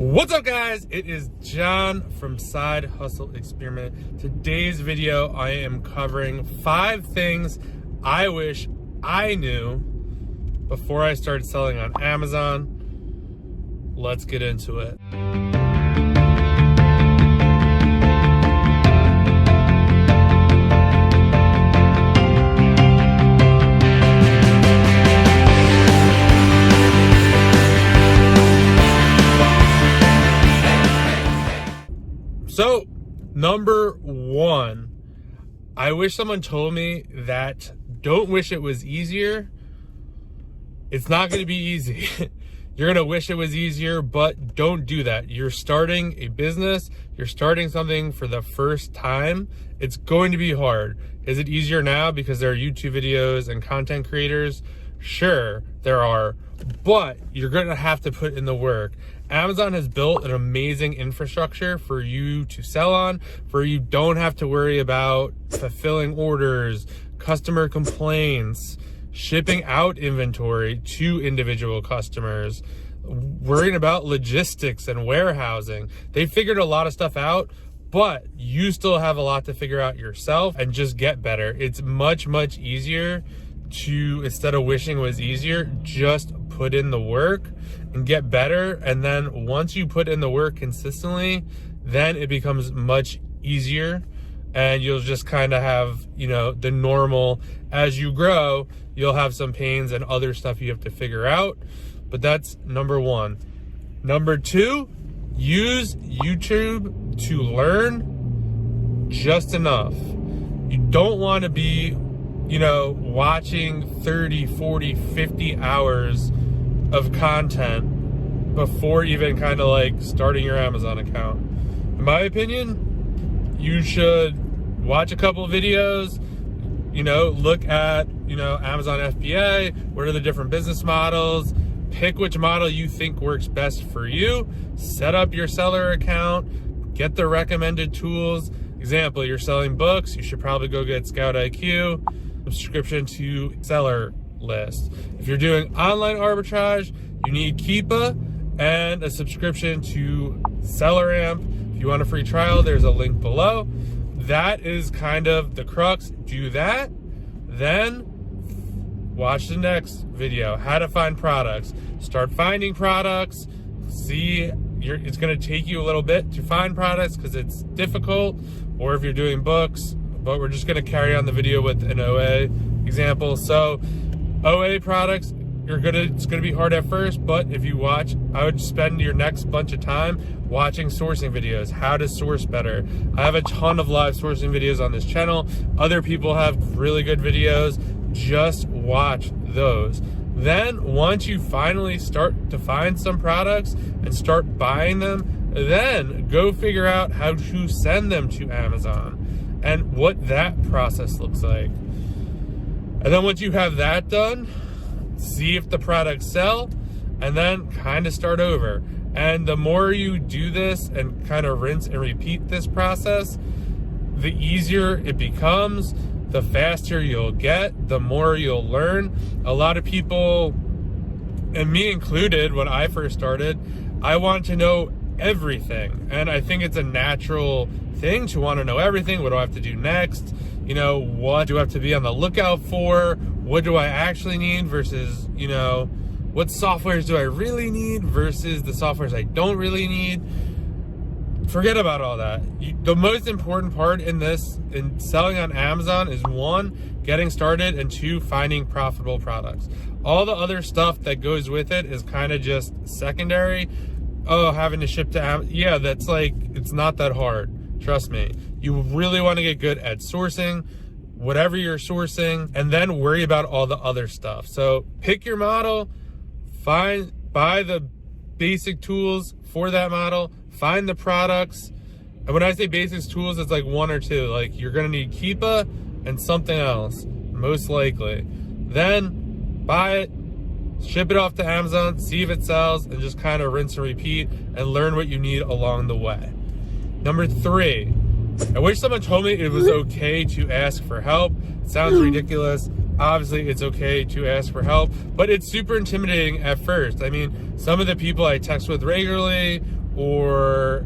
What's up, guys? It is John from Side Hustle Experiment. Today's video, I am covering 5 things I wish I knew before I started selling on Amazon. Let's get into it. So, number 1, I wish someone told me that don't wish it was easier. It's not going to be easy. You're going to wish it was easier, but don't do that. You're starting a business. You're starting something for the first time. It's going to be hard. Is it easier now because there are YouTube videos and content creators? Sure, there are, but you're going to have to put in the work. Amazon has built an amazing infrastructure for you to sell on, for you don't have to worry about fulfilling orders, customer complaints, shipping out inventory to individual customers, worrying about logistics and warehousing. They figured a lot of stuff out, but you still have a lot to figure out yourself and just get better. It's much, much easier to, instead of wishing it was easier, just put in the work and get better. And then once you put in the work consistently, then it becomes much easier, and you'll just kind of have, the normal, as you grow, you'll have some pains and other stuff you have to figure out. But that's number 1. Number 2, use YouTube to learn just enough. You don't want to be watching 30, 40, 50 hours of content before even kind of like starting your Amazon account. In my opinion, you should watch a couple of videos, look at, Amazon FBA, what are the different business models, pick which model you think works best for you, set up your seller account, get the recommended tools. Example, you're selling books, you should probably go get Scout IQ, subscription to seller list. If you're doing online arbitrage, you need Keepa and a subscription to Seller Amp. If you want a free trial, there's a link below. That is kind of the crux. Do that, then watch the next video, how to find products. Start finding products. It's going to take you a little bit to find products because it's difficult, or if you're doing books, but we're just going to carry on the video with an OA example. So OA products, it's going to be hard at first, but if you watch, I would spend your next bunch of time watching sourcing videos, how to source better. I have a ton of live sourcing videos on this channel. Other people have really good videos. Just watch those. Then once you finally start to find some products and start buying them, then go figure out how to send them to Amazon and what that process looks like. And then once you have that done, see if the products sell, and then kind of start over. And the more you do this and kind of rinse and repeat this process, the easier it becomes, the faster you'll get, the more you'll learn. A lot of people, and me included, when I first started, I wanted to know everything. And I think it's a natural thing to want to know everything. What do I have to do next? What do I have to be on the lookout for? What do I actually need versus, what softwares do I really need versus the softwares I don't really need? Forget about all that. The most important part in selling on Amazon is 1, getting started, and 2, finding profitable products. All the other stuff that goes with it is kind of just secondary. Oh, having to ship to Amazon. Yeah, that's it's not that hard. Trust me. You really want to get good at sourcing, whatever you're sourcing, and then worry about all the other stuff. So pick your model, buy the basic tools for that model, find the products. And when I say basic tools, it's like 1 or 2. You're going to need Keepa and something else, most likely. Then buy it, ship it off to Amazon, see if it sells, and just kind of rinse and repeat and learn what you need along the way. Number 3, I wish someone told me it was okay to ask for help. It sounds ridiculous. Obviously, it's okay to ask for help, but it's super intimidating at first. I mean, some of the people I text with regularly or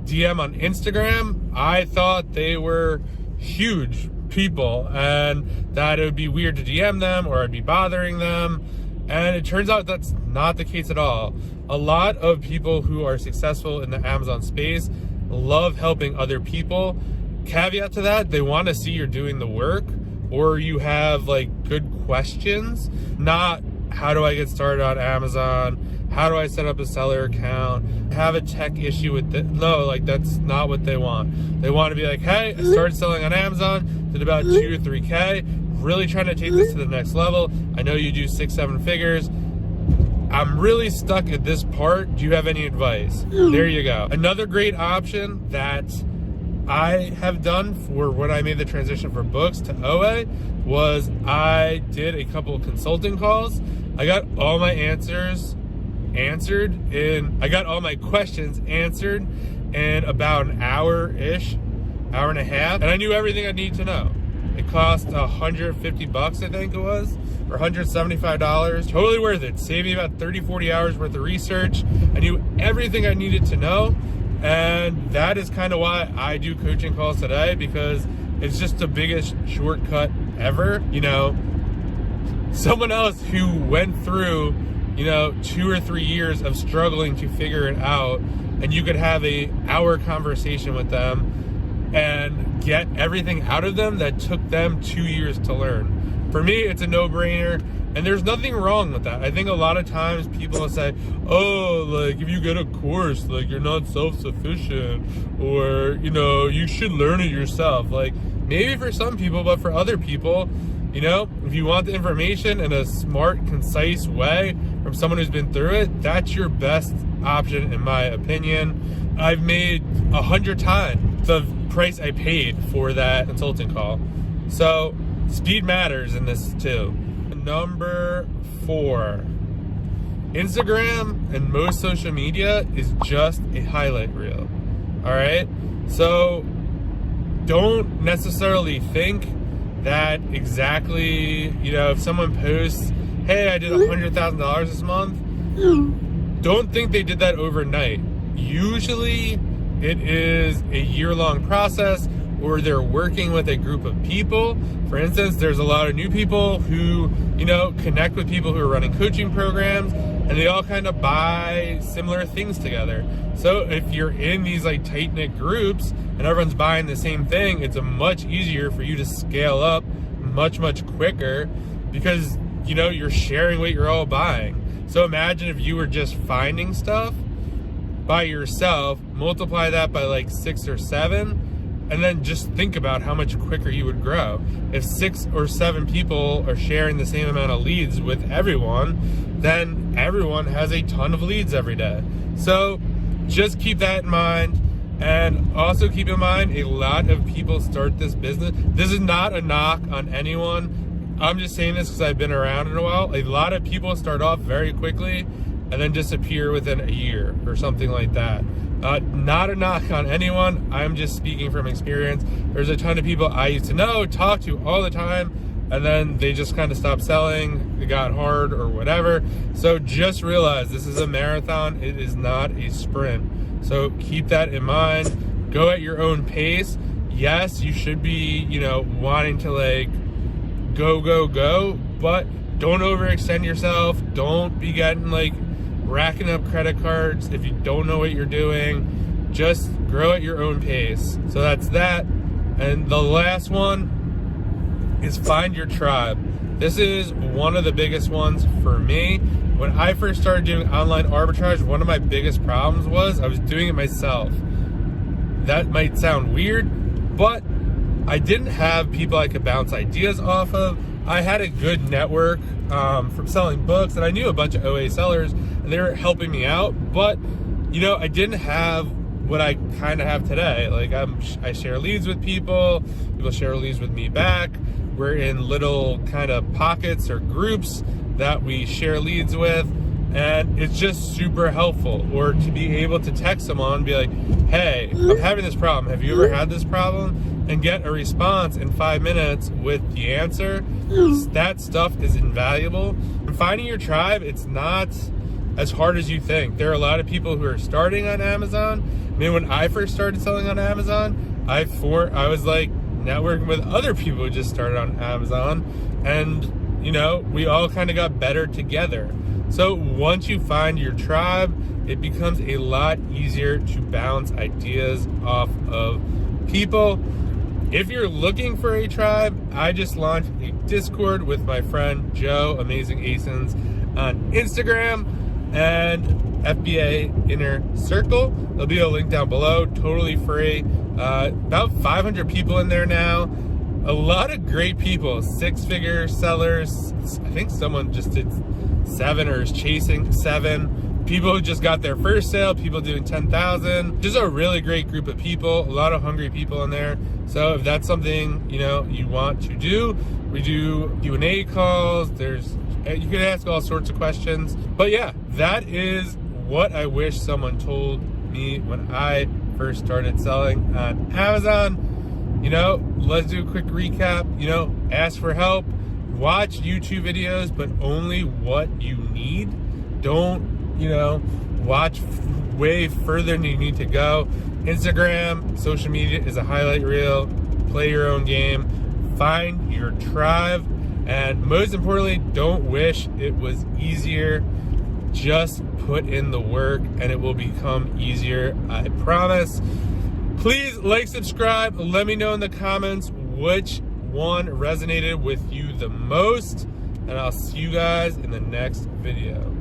DM on Instagram, I thought they were huge people and that it would be weird to DM them or I'd be bothering them. And it turns out that's not the case at all. A lot of people who are successful in the Amazon space love helping other people. Caveat to that, they want to see you're doing the work or you have like good questions, not how do I get started on Amazon? How do I set up a seller account? Have a tech issue with it? No, like that's not what they want. They want to be like, hey, I started selling on Amazon, did about 2 or 3K, really trying to take this to the next level. I know you do 6-7 figures. I'm really stuck at this part. Do you have any advice? There you go. Another great option that I have done for when I made the transition from books to OA was I did a couple of consulting calls. I got all my answers answered and I got all my questions answered in about an hour-ish, hour and a half, and I knew everything I need to know. It cost $150, I think it was, or $175. Totally worth it. Saved me about 30-40 hours worth of research. I knew everything I needed to know, and that is kind of why I do coaching calls today, because it's just the biggest shortcut ever. You know, someone else who went through, 2 or 3 years of struggling to figure it out, and you could have an hour conversation with them and get everything out of them that took them 2 years to learn. For me, it's a no-brainer, and there's nothing wrong with that. I think a lot of times people will say, oh, like, if you get a course, like, you're not self-sufficient, or, you should learn it yourself. Like, maybe for some people, but for other people, if you want the information in a smart, concise way from someone who's been through it, that's your best option, in my opinion. I've made 100 times the price I paid for that consulting call. So speed matters in this too. Number 4, Instagram and most social media is just a highlight reel. All right. So don't necessarily think that exactly, if someone posts, hey, I did $100,000 this month, don't think they did that overnight. Usually it is a year-long process, or they're working with a group of people. For instance, there's a lot of new people who, connect with people who are running coaching programs, and they all kind of buy similar things together. So if you're in these like tight-knit groups and everyone's buying the same thing, it's much easier for you to scale up much, much quicker because, you're sharing what you're all buying. So imagine if you were just finding stuff by yourself, multiply that by like 6 or 7, and then just think about how much quicker you would grow. If 6 or 7 people are sharing the same amount of leads with everyone, then everyone has a ton of leads every day. So just keep that in mind. And also keep in mind, a lot of people start this business. This is not a knock on anyone. I'm just saying this because I've been around in a while. A lot of people start off very quickly and then disappear within a year or something like that. Not a knock on anyone. I'm just speaking from experience. There's a ton of people I used to know, talk to all the time, and then they just kind of stopped selling. It got hard or whatever. So just realize this is a marathon. It is not a sprint. So keep that in mind. Go at your own pace. Yes, you should be, wanting to like go, but don't overextend yourself. Don't be getting like racking up credit cards if you don't know what you're doing. Just grow at your own pace. So that's that. And the last one is find your tribe. This is one of the biggest ones for me. When I first started doing online arbitrage, one of my biggest problems was I was doing it myself. That might sound weird, but I didn't have people I could bounce ideas off of. I had a good network from selling books, and I knew a bunch of OA sellers, and they were helping me out. But, I didn't have what I kind of have today. Like I share leads with people share leads with me back. We're in little kind of pockets or groups that we share leads with. And it's just super helpful. Or to be able to text someone and be like, hey, I'm having this problem. Have you ever had this problem? And get a response in 5 minutes with the answer. That stuff is invaluable. And finding your tribe, it's not as hard as you think. There are a lot of people who are starting on Amazon. I mean, when I first started selling on Amazon, I was like networking with other people who just started on Amazon. And, you know, we all kind of got better together. So once you find your tribe, it becomes a lot easier to bounce ideas off of people. If you're looking for a tribe, I just launched a Discord with my friend Joe, Amazing Asins, on Instagram, and FBA Inner Circle. There'll be a link down below, totally free. About 500 people in there now. A lot of great people, 6-figure sellers. I think someone just did 7 or is chasing 7. People who just got their first sale, people doing 10,000. Just a really great group of people, a lot of hungry people in there. So if that's something, you know, you want to do, we do Q&A calls. You can ask all sorts of questions. But yeah, that is what I wish someone told me when I first started selling on Amazon. You know, let's do a quick recap. You know, ask for help. Watch YouTube videos, but only what you need. Don't, you know, watch way further than you need to go. Instagram, social media is a highlight reel. Play your own game. Find your tribe. And most importantly, don't wish it was easier. Just put in the work and it will become easier, I promise. Please like, subscribe. Let me know in the comments which one resonated with you the most. And I'll see you guys in the next video.